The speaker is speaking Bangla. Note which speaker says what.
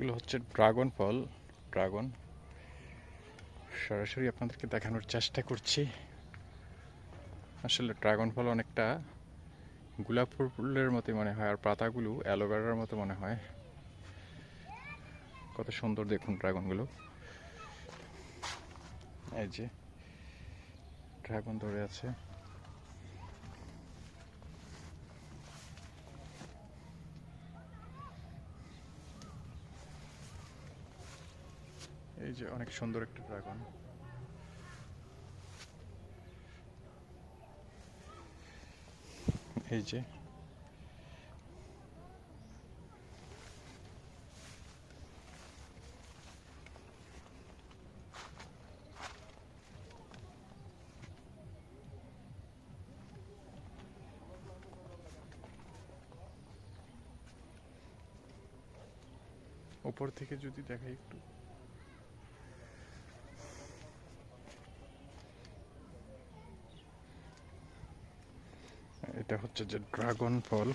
Speaker 1: এগুলো হচ্ছে ড্রাগন ফল। ড্রাগন সরাসরি আপনাদেরকে দেখানোর চেষ্টা করছি। আসলে ড্রাগন ফল অনেকটা গোলাপ ফুলের মতোই মনে হয়, আর পাতাগুলো অ্যালোভেরার মতো মনে হয়। কত সুন্দর দেখুন ড্রাগনগুলো। এই যে ড্রাগন ধরে আছে। এই যে অনেক সুন্দর একটা ড্রাগন। এই যে উপর থেকে যদি দেখাই একটু, এটা হচ্ছে যে ড্রাগন ফল।